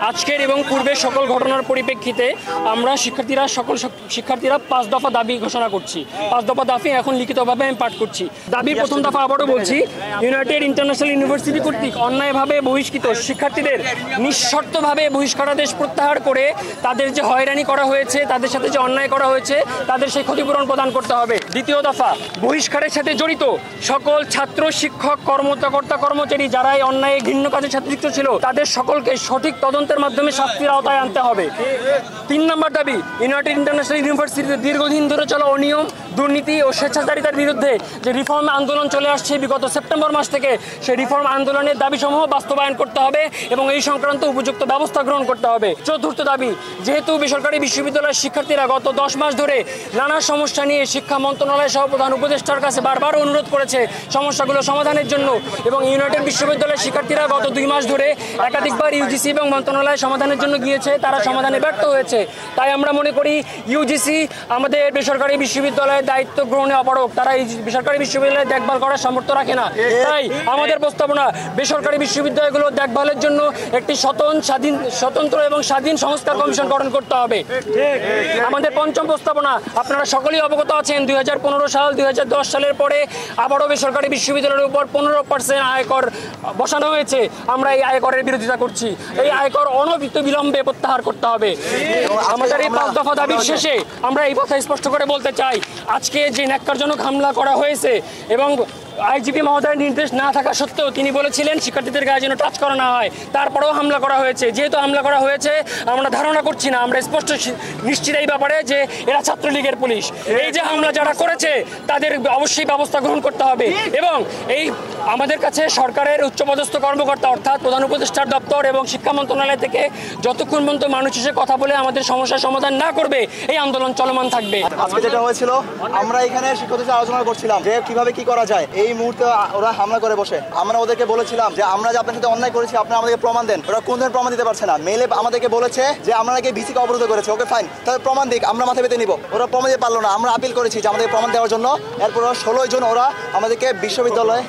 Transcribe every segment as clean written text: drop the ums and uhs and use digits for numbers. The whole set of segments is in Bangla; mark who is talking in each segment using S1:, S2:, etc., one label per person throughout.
S1: আজকের এবং পূর্বের সকল ঘটনার পরিপ্রেক্ষিতে আমরা সকল শিক্ষার্থীরা 5 দফা দাবি ঘোষণা করছি। 5 দফা দাবি এখন লিখিতভাবে আমি পাঠ করছি। দাবির প্রথম দফা আবারও বলছি, ইউনাইটেড ইন্টারন্যাশনাল ইউনিভার্সিটি কর্তৃক অন্যায়ভাবে বহিষ্কৃত শিক্ষার্থীদের নিঃশর্তভাবে বহিষ্কারাদেশ প্রত্যাহার করে তাদের যে হয়রানি করা হয়েছে, তাদের সাথে যে অন্যায় করা হয়েছে, তাদের সেই ক্ষতিপূরণ প্রদান করতে হবে। দ্বিতীয় দফা, বহিষ্কারের সাথে জড়িত সকল ছাত্র, শিক্ষক, কর্মকর্তা, কর্মচারী যারা এই অন্যায় ঘৃণ্য কাজের সাথে যুক্ত ছিল তাদের সকলকে সঠিক তদন্তের মাধ্যমে শাস্তির আওতায় আনতে হবে। 3 নম্বর দাবি, ইউনাইটেড ইন্টারন্যাশনাল ইউনিভার্সিটিতে দীর্ঘদিন ধরে চলা অনিয়ম, দুর্নীতি ও স্বেচ্ছাচারিতার বিরুদ্ধে যে রিফর্ম আন্দোলন চলে আসছে বিগত সেপ্টেম্বর মাস থেকে, সেই রিফর্ম আন্দোলনের দাবিসমূহ বাস্তবায়ন করতে হবে এবং এই সংক্রান্ত উপযুক্ত ব্যবস্থা গ্রহণ করতে হবে। চতুর্থ দাবি, যেহেতু বেসরকারি বিশ্ববিদ্যালয়ের শিক্ষার্থীরা গত 10 মাস ধরে নানা সমস্যা নিয়ে শিক্ষা মন্ত্রণালয় সহ প্রধান উপদেষ্টার কাছে বারবার অনুরোধ করেছে সমস্যাগুলো সমাধানের জন্য, এবং ইউনাইটেড বিশ্ববিদ্যালয়ের শিক্ষার্থীরা গত 2 মাস ধরে একাধিকবার ইউজিসি এবং মন্ত্রণালয় সমাধানের জন্য গিয়েছে, তারা সমাধানে ব্যর্থ হয়েছে। তাই আমরা মনে করি ইউজিসি আমাদের বেসরকারি বিশ্ববিদ্যালয়ের দায়িত্ব গ্রহণে অপারগ, তারা এই বেসরকারি বিশ্ববিদ্যালয়ে দেখভাল করার সামর্থ্য রাখে না। তাই আমাদের প্রস্তাবনা, বেসরকারি বিশ্ববিদ্যালয়গুলো দেখভালের জন্য একটি স্বতন্ত্র এবং স্বাধীন সংস্কার কমিশন গঠন করতে হবে। আমাদের পঞ্চম প্রস্তাবনা, আপনারা সকলেই অবগত আছেন 2015 সাল 2010 সালের পরে আবারও বেসরকারি বিশ্ববিদ্যালয়ের উপর 15% আয়কর বসানো হয়েছে। আমরা এই আয়করের বিরোধিতা করছি। এই আয়কর অনবিলম্বে প্রত্যাহার করতে হবে। আমাদের এই 5 দফা দাবির শেষে আমরা এই কথা স্পষ্ট করে বলতে চাই, আজকে যে ন্যাক্কারজনক হামলা করা হয়েছে এবং আইজিপি মহোদয়ের নির্দেশ না থাকা সত্ত্বেও তিনি বলেছিলেন শিক্ষার্থীদের গায়ে যেন টাচ করা না হয়, তারপরেও হামলা করা হয়েছে। যেহেতু হামলা করা হয়েছে, আমরা ধারণা করছি না, আমরা স্পষ্ট নিশ্চিত এই ব্যাপারে যে এরা ছাত্রলীগের পুলিশ। এই যে হামলা যারা করেছে তাদের অবশ্যই ব্যবস্থা গ্রহণ করতে হবে এবং এই আমাদের কাছে সরকারের উচ্চপদস্থ কর্মকর্তা অর্থাৎ প্রধান উপদেষ্টার দপ্তর এবং শিক্ষা মন্ত্রণালয় থেকে যতক্ষণ পর্যন্ত মানুষ এসে কথা বলে আমাদের সমস্যার সমাধান না করবে, এই আন্দোলন চলমান থাকবে।
S2: আজকে যেটা হয়েছিল, আমরা এখানে শিক্ষকদের আলোচনা করছিলাম যে কিভাবে কি করা যায়। এই মুহূর্তে ওরা হামলা করে বসে, আমরা ওদেরকে বলেছিলাম যে আমরা যে আপনার সাথে অন্যায় করেছি, আপনারা আমাদেরকে প্রমাণ দেন। ওরা কোন ধরনের প্রমাণ দিতে পারছে না। মেলে আমাদেরকে বলেছে যে আমরা নাকি ভিসিকে অবরোধ করেছে। ওকে ফাইন, তাহলে প্রমাণ দিক, আমরা মাথা পেতে নিব। ওরা প্রমাণ দিতে পারলো না, আমরা আপিল করেছি যে আমাদের প্রমাণ দেওয়ার জন্য। এরপর 16 জন ওরা আমাদেরকে বিশ্ববিদ্যালয়ে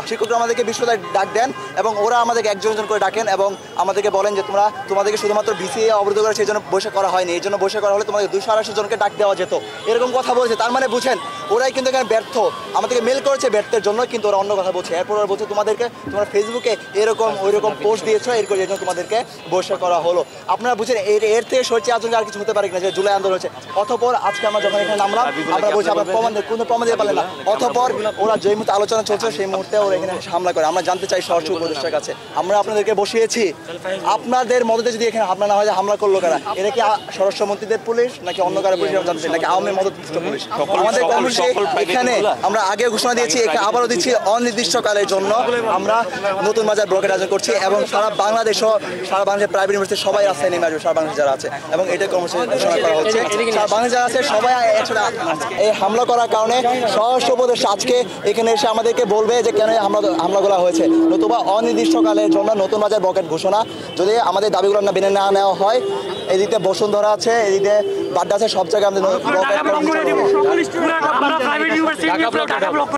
S2: শিক্ষকরা আমাদেরকে বিশ্ববিদ্যালয়ে ডাক দেন এবং ওরা আমাদেরকে একজন করে ডাকেন এবং আমাদেরকে বলেন যে তোমাদেরকে শুধুমাত্র ভিসি অবরোধ করে সেই জন্য বসে করা হয়নি, এই জন্য বসে করা হলে তোমাদের 288 জনকে ডাক দেওয়া যেত, এরকম কথা বলেছে। তার মানে বুঝেন ওরাই কিন্তু এখানে ব্যর্থ, আমাদেরকে মেল করেছে ব্যর্থের জন্য, কিন্তু ওরা অন্য কথা বলছে। এরপর ওরা বলছে তোমরা ফেসবুকে এরকম ওইরকম পোস্ট দিয়েছো, এর জন্য তোমাদেরকে বসে করা হলো। আপনারা বুঝছেন এর থেকে সরছে আচরণ আর কিছু হতে পারে কিনা, যে জুলাই আন্দোলন হচ্ছে। অতঃপর আজকে আমরা যখন এখানে নামলাম, আমরা বলছি আমরা কোনো প্রমাণ দিতে পারলেন না। অতঃপর ওরা যে মুহূর্তে আলোচনা চলছে সেই মুহূর্তে ওরা এখানে হামলা করে। আমরা জানতে চাই স্বরাষ্ট্র উপদেষ্টার কাছে, আমরা আপনাদেরকে বসিয়েছি, আপনাদের মদতে যদি এখানে হামলা না হয়, হামলা করলো কারা? এটা কি স্বরাষ্ট্রমন্ত্রীদের পুলিশ নাকি অন্য কারো পুলিশ জানতে চাই, নাকি আওয়ামী মদতপুষ্ট পুলিশ? আমাদের কর্মসূচি এখানে আমরা আগে ঘোষণা দিয়েছি, এখানে আবারও দিচ্ছি, অনির্দিষ্টকালের জন্য আমরা নতুন বাজার ব্লকের আয়োজন করছি এবং সারা বাংলাদেশের প্রাইভেট ইউনিভার্সিটি সবাই রাস্তায় নেমে আসবে, সারা বাংলাদেশ যারা আছে, এবং এটা কর্মসূচি ঘোষণা করা হচ্ছে। সারা বাংলাদেশ যারা আছে সবাই একসাথে। এই হামলা করার কারণে স্বরাষ্ট্র উপদেষ্টা আজকে এখানে এসে আমাদেরকে বলবে যে কেন হামলা করা হয়েছে, নতুবা অনির্দিষ্টকালের জন্য নতুন বাজার ব্লকের ঘোষণা যদি আমাদের দাবিগুলো না মেনে না নেওয়া হয়। এদিকে বসুন্ধরা আছে, এদিকে বাড্ডা আছে, সব জায়গায় আমাদের